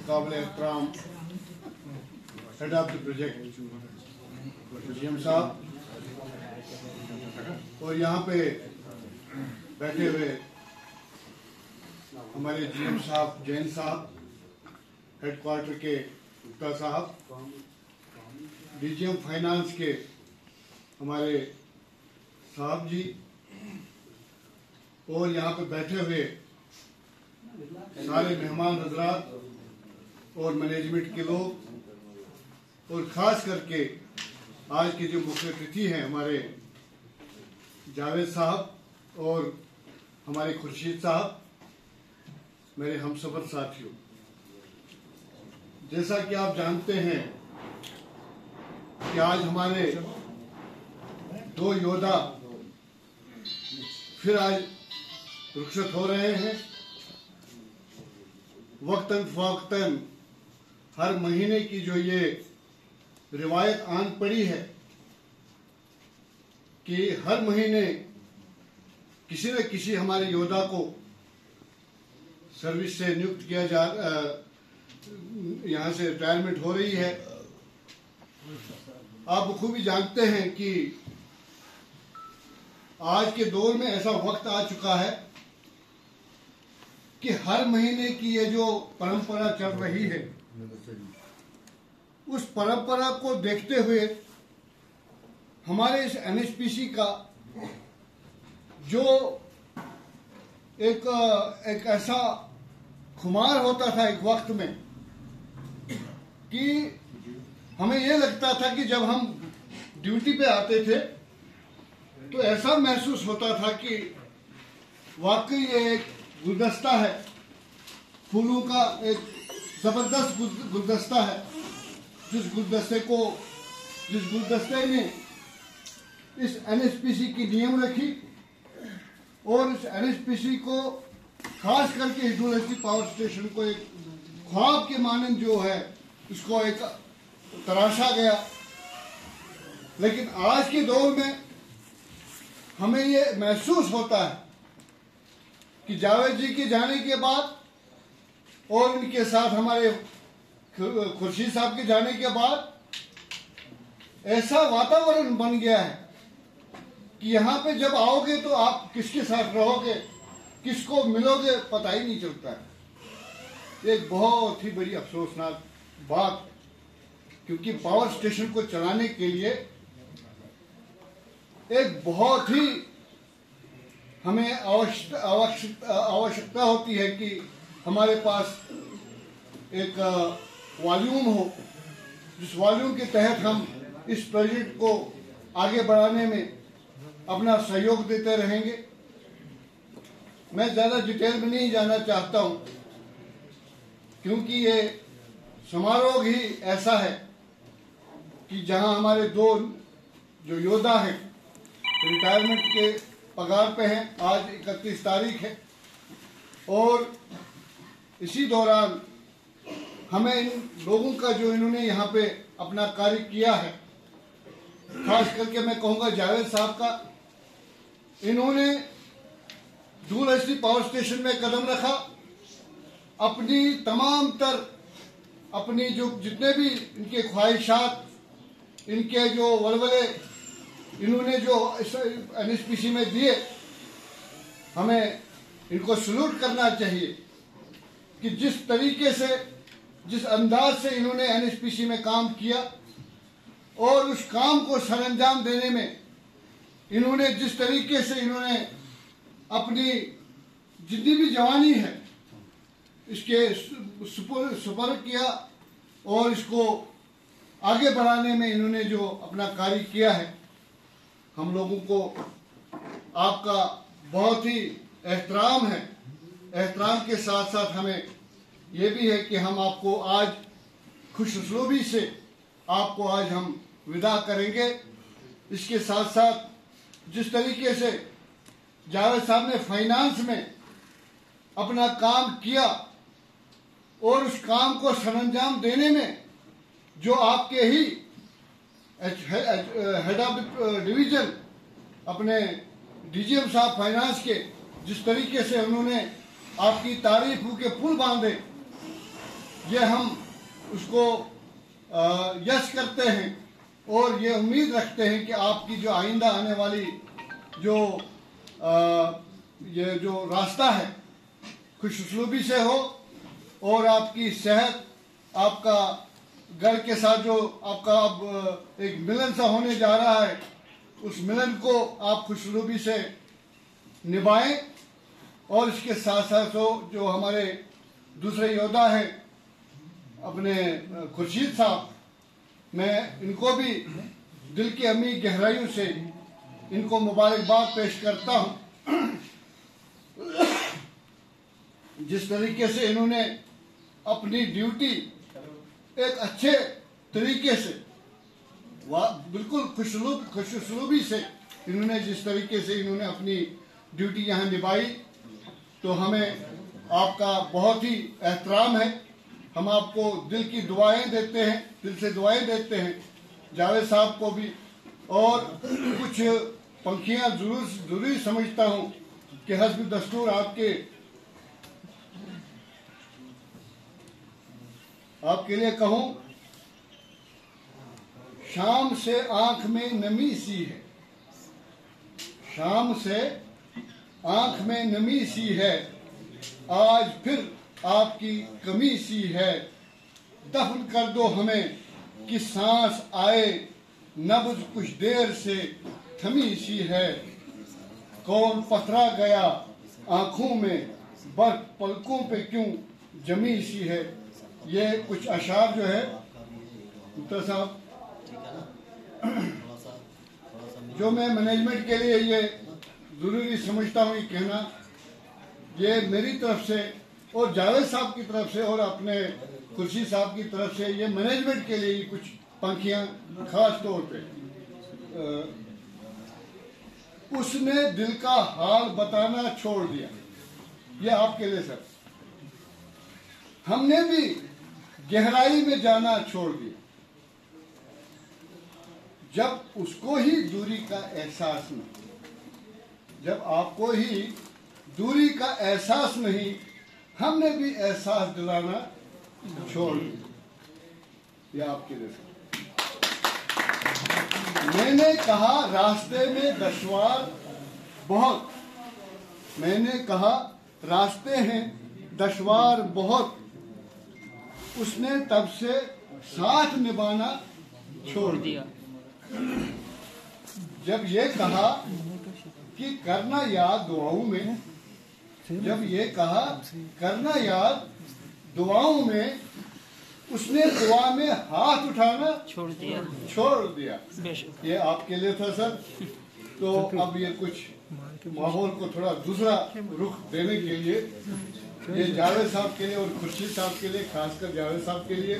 काबिल एहतराम head of the project GM साहब और यहाँ पे बैठे हुए हमारे जीएम साहब जैन साहब, हेडक्वार्टर के गुप्ता साहब, डीजीएम फाइनेंस के हमारे साहब जी और यहाँ पे बैठे हुए सारे मेहमान हजरात और मैनेजमेंट के लोग और खास करके आज के जो मुख्य अतिथि हैं हमारे जावेद साहब और हमारे खुर्शीद साहब, मेरे हमसफर साथियों, जैसा कि आप जानते हैं कि आज हमारे दो योद्धा फिर आज रुखसत हो रहे हैं। वक्तन फवक्तन हर महीने की जो ये रिवायत आन पड़ी है कि हर महीने किसी न किसी हमारे योद्धा को सर्विस से नियुक्त किया यहाँ से रिटायरमेंट हो रही है। आप बखूबी जानते हैं कि आज के दौर में ऐसा वक्त आ चुका है कि हर महीने की ये जो परंपरा चल रही है, उस परंपरा को देखते हुए हमारे इस एनएचपीसी का जो एक ऐसा खुमार होता था एक वक्त में कि हमें ये लगता था कि जब हम ड्यूटी पे आते थे तो ऐसा महसूस होता था कि वाकई ये एक गुलदस्ता है, फूलों का एक जबरदस्त गुलदस्ता है, जिस गुलदस्ते ने इस एनएचपीसी की नींव रखी और इस एनएचपीसी को खास करके हिंडोलहस्ती पावर स्टेशन को एक ख्वाब के मानंद जो है इसको एक तराशा गया। लेकिन आज के दौर में हमें ये महसूस होता है कि जावेद जी के जाने के बाद और उनके साथ हमारे खुर्शीद साहब के जाने के बाद ऐसा वातावरण बन गया है कि यहाँ पे जब आओगे तो आप किसके साथ रहोगे, किसको मिलोगे, पता ही नहीं चलता है। एक बहुत ही बड़ी अफसोसनाक बात, क्योंकि पावर स्टेशन को चलाने के लिए एक बहुत ही हमें आवश्यकता होती है कि हमारे पास एक वॉल्यूम हो, जिस वॉल्यूम के तहत हम इस प्रोजेक्ट को आगे बढ़ाने में अपना सहयोग देते रहेंगे। मैं ज्यादा डिटेल में नहीं जाना चाहता हूं, क्योंकि ये समारोह ही ऐसा है कि जहां हमारे दो जो योद्धा हैं रिटायरमेंट के पगार पे हैं। आज 31 तारीख है और इसी दौरान हमें इन लोगों का जो इन्होंने यहाँ पे अपना कार्य किया है, खास करके मैं कहूँगा जावेद साहब का, इन्होंने हिंडोलहस्ती पावर स्टेशन में कदम रखा, अपनी तमाम तर अपनी जो जितने भी इनके ख्वाहिशात, इनके जो वलवले इन्होंने जो एनएचपीसी में दिए, हमें इनको सल्यूट करना चाहिए कि जिस तरीके से, जिस अंदाज से इन्होंने एनएचपीसी में काम किया और उस काम को सरअंजाम देने में इन्होंने जिस तरीके से इन्होंने अपनी जितनी भी जवानी है इसके सुपर किया और इसको आगे बढ़ाने में इन्होंने जो अपना कार्य किया है, हम लोगों को आपका बहुत ही एहतराम है। एहतराम के साथ साथ हमें ये भी है कि हम आपको आज खुशउस्लूबी से आपको आज हम विदा करेंगे। इसके साथ साथ जिस तरीके से जावेद साहब ने फाइनेंस में अपना काम किया और उस काम को सरअंजाम देने में जो आपके ही हेड ऑफ डिवीजन अपने डीजीएम साहब फाइनेंस के जिस तरीके से उन्होंने आपकी तारीफों के पुल बांधे, ये हम उसको यश करते हैं और ये उम्मीद रखते हैं कि आपकी जो आइंदा आने वाली जो ये जो रास्ता है खुशउस्लूबी से हो और आपकी सेहत, आपका घर के साथ जो आपका अब एक मिलन सा होने जा रहा है, उस मिलन को आप खुशउस्लूबी से निभाएं। और इसके साथ साथ जो हमारे दूसरे योद्धा हैं अपने खुर्शीद साहब, मैं इनको भी दिल की अमी गहराइयों से इनको मुबारकबाद पेश करता हूं। जिस तरीके से इन्होंने अपनी ड्यूटी एक अच्छे तरीके से, बिल्कुल खुशउस्लूबी से इन्होंने जिस तरीके से इन्होंने अपनी ड्यूटी यहाँ निभाई, तो हमें आपका बहुत ही एहतराम है। हम आपको दिल की दुआएं देते हैं, दिल से दुआएं देते हैं जावेद साहब को भी। और कुछ पंक्तियां जरूरी समझता हूं कि हस्ब दस्तूर आपके लिए कहूं। शाम से आंख में नमी सी है, शाम से आंख में नमी सी है, आज फिर आपकी कमी सी है। दफन कर दो हमें कि सांस आए, नब्ज कुछ देर से थमी सी है। कौन पथरा गया आंखों में, बर्फ पलकों पे क्यों जमी सी है। ये कुछ अशार जो है मुफ्ती साहब, जो मैं मैनेजमेंट के लिए ये जरूरी समझता हूँ ये कहना, ये मेरी तरफ से और जावेद साहब की तरफ से और अपने खुर्शीद साहब की तरफ से, ये मैनेजमेंट के लिए कुछ पंक्तियां खास तौर पे। उसने दिल का हाल बताना छोड़ दिया, ये आपके लिए सर। हमने भी गहराई में जाना छोड़ दिया, जब उसको ही दूरी का एहसास नहीं, जब आपको ही दूरी का एहसास नहीं, हमने भी एहसास दिलाना छोड़ दिया। यह आपके लिए सर। मैंने कहा रास्ते में दुश्वार बहुत, मैंने कहा रास्ते हैं दुश्वार बहुत, उसने तब से साथ निभाना छोड़ दिया। जब ये कहा कि करना याद दुआओं में, जब ये कहा करना याद दुआओं में, उसने दुआ में हाथ उठाना छोड़ दिया। ये आपके लिए था सर। तो अब ये कुछ माहौल को थोड़ा दूसरा रुख देने के लिए ये जावेद साहब के लिए और खुर्शीद साहब के लिए, खासकर जावेद साहब के लिए